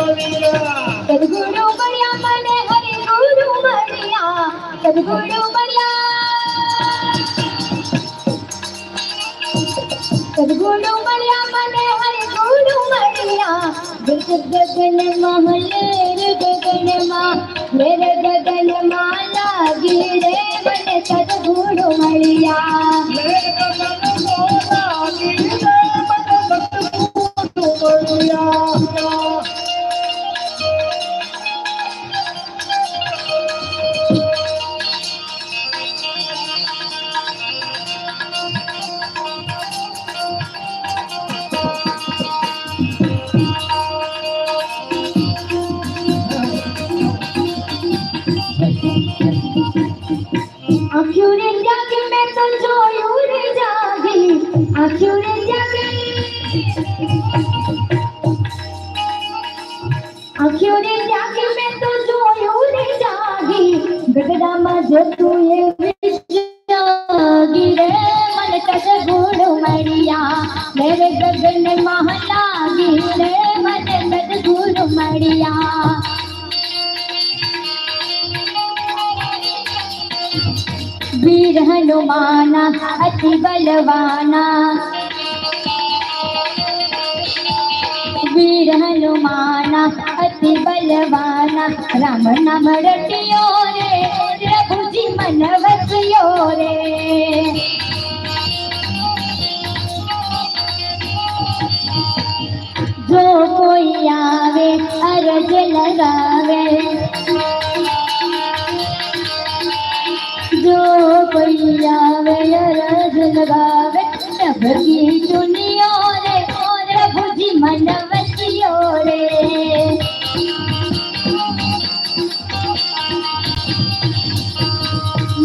સદગુરુ મળ્યા મને હરિ ગુરુ મળ્યા સદગુરુ મળ્યા મને હરિ ગુરુ મળ્યા ગગન મહલે ગગનમાં મેરે ગગનમાં લાગી રે મને સદગુરુ મળ્યા आँखों ने जाके मैं तो जोयूं रे जागी आँखों ने जाके मैं तो जोयूं रे जागी गगड़ा में जतुं ये विश्वागी रे मन सदगुरु मळिया मेरे गगन में लागी रे मन सदगुरु मळिया वीर हनुमाना अति बलवाना वीर हनुमाना अति बलवाना राम नाम रटियो रे प्रभुजी मन वसियो रे जो कोई आवे अरज लगावे जो कोई आवे अरज लगावे प्रभु की दुनिया रे प्रभु जी मन वसियो रे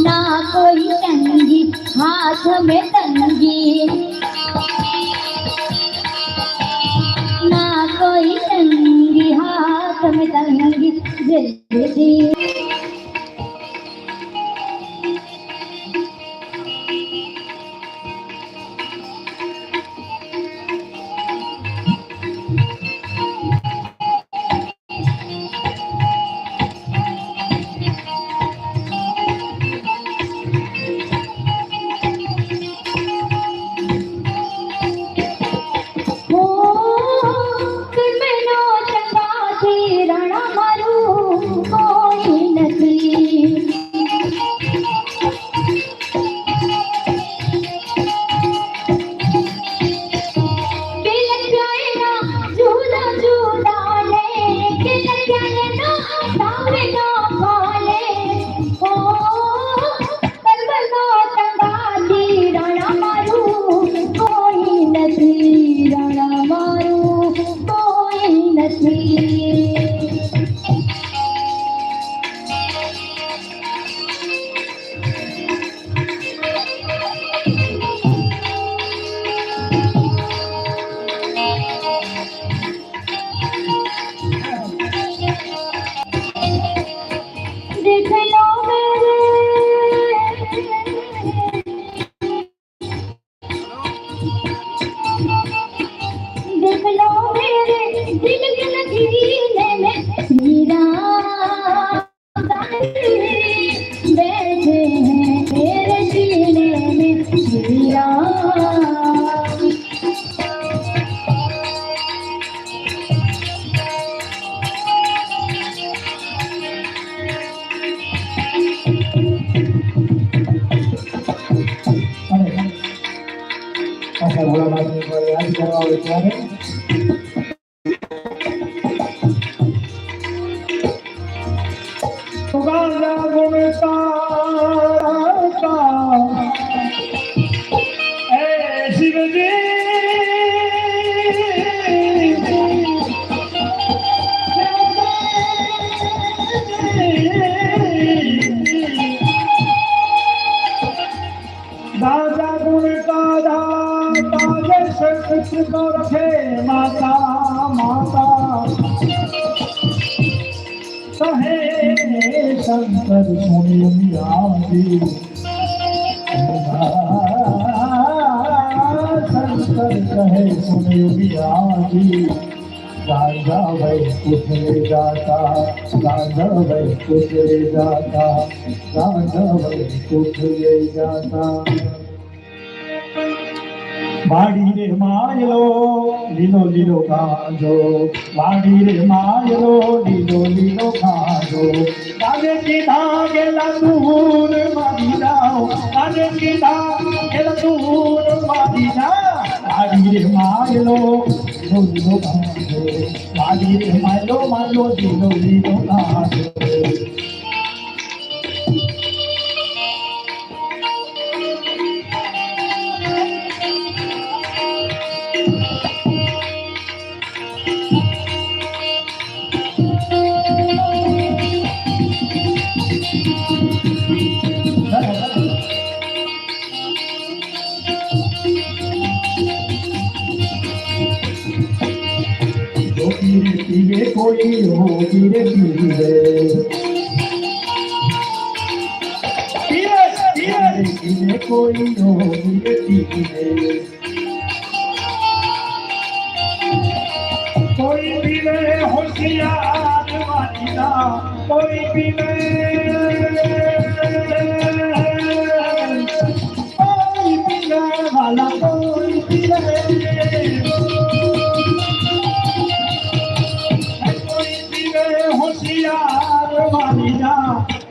ना कोई तंगी हाथ में तंगी ना कोई तंगी हाथ में तंगी जल्दी शंकर सुनी आदि शंकर कहे सुनी आदि राजा वैकुंठ ले जाता, राजा वैकुंठ ले जाता, राजा वैकुंठ ले जाता। वाड़ी रे मायलो लीलो लीलो गाजो, वाड़ी रे मायलो लीलो लीलो गाजो। काले की धागेला दूर मारी जाओ, काले की धागेला दूर मारी जाओ। वाड़ी रे मायलो लीलो लीलो गाजो, वाड़ी रे मायलो मायलो लीलो लीलो गाजो। पीवे कोई हो पीवे पीवे पीवे कोई हो पीवे पीवे। कोई पीवे होशियार वालिदा, कोई पीवे वाला, कोई पीवे होशियार मालिदा,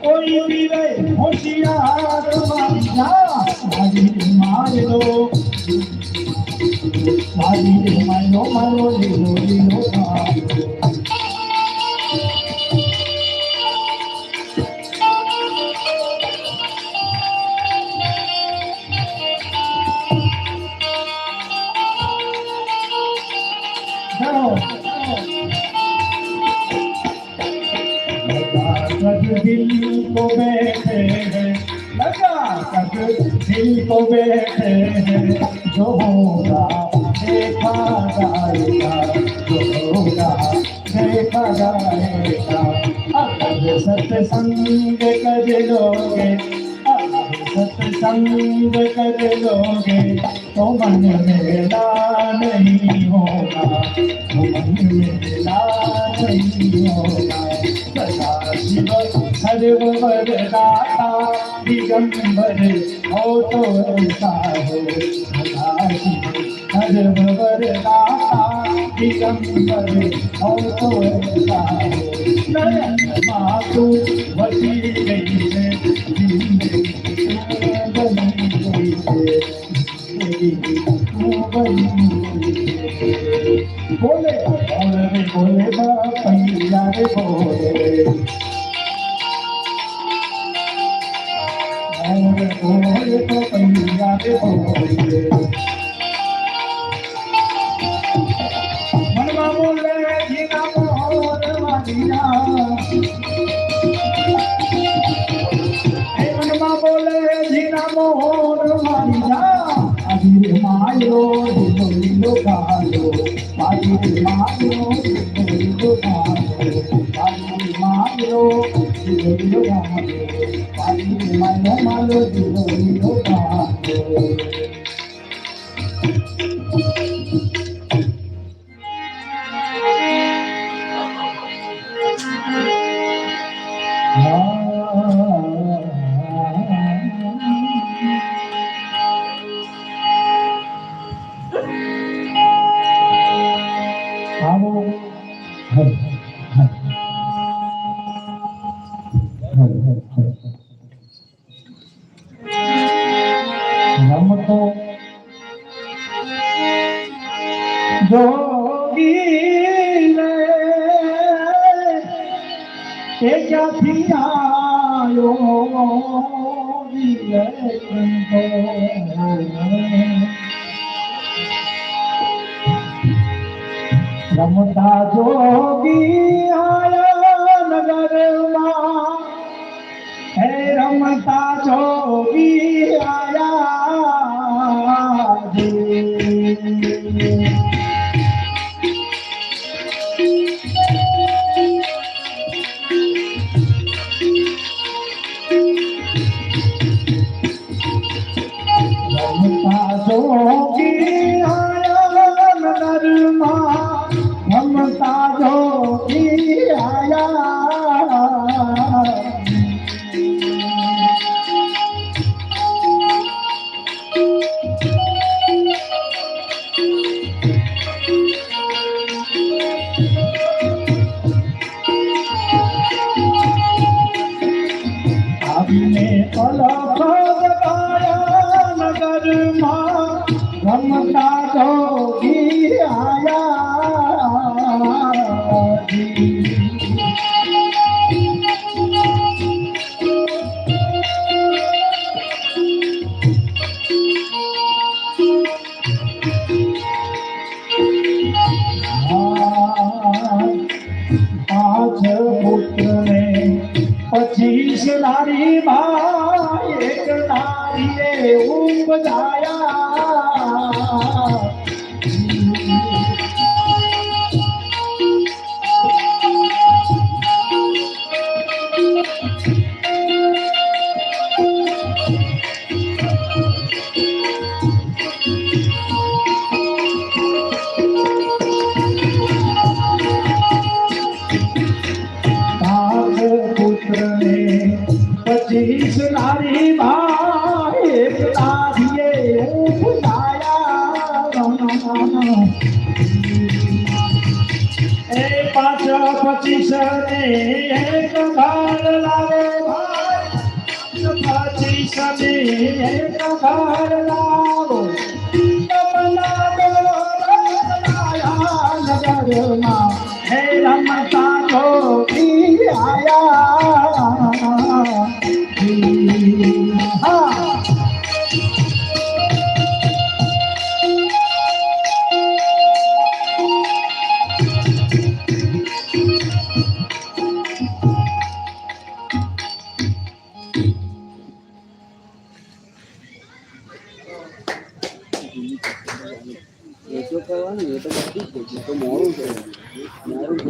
कोई पीवे होशियार मालिदा। वाड़ी रे मायलो, वाड़ी रे मायलो मायलो लीलो लीलो गाजो। दिल को बैठे हैं लगा तक दिल को बैठे हैं, जो होगा देखा जाएगा, जो होगा देखा जाएगा। अगर सत्संग कर लोगे, अगर सत्संग कर लोगे तो मन मेला नहीं होगा, तो मन मेला नहीं होगा। सदाशिव सर्ववरदाता दिगंबर हो तो ऐसा हो, सदाशिव सर्ववरदाता दिगंबर हो तो ऐसा हो। नयन मातु बची गई है, जिंदगी बनी गई है, जिंदगी बनी गई है। बोले बोले बोले बापैया रे बोले, बोले बापैया रे बोले। मनवा बोले जीना मोर मारिया, मनवा बोले जीना मोर मारिया। वाड़ी रे मायलो लीलो लीलो गाजो, वाड़ी रे मायलो लीलो लीलो गाजो, वाड़ी रे मायलो लीलो लीलो गाजो, वाड़ी रे मायलो मायलो लीलो लीलो गाजो। रमतो जोगी ले क्याथी आयो रमता जोगी आया नगर मां, हे रमता जोगी आया जोगी आया नगर मां, रमता પાંચ પુત્રને 25 નારી માં એક નારીએ ઉપજાયા પુત્રને 25 નારી માં એક નારીએ ઉપજાયા એ 5 25 ને એક ઘર લાવે ભાઈ 25 ને એક ઘર લાવો નગરમાં હે રમતા જોગી આયા એ તો કરવાનું એ તો બધું જ છે તો મોડું છે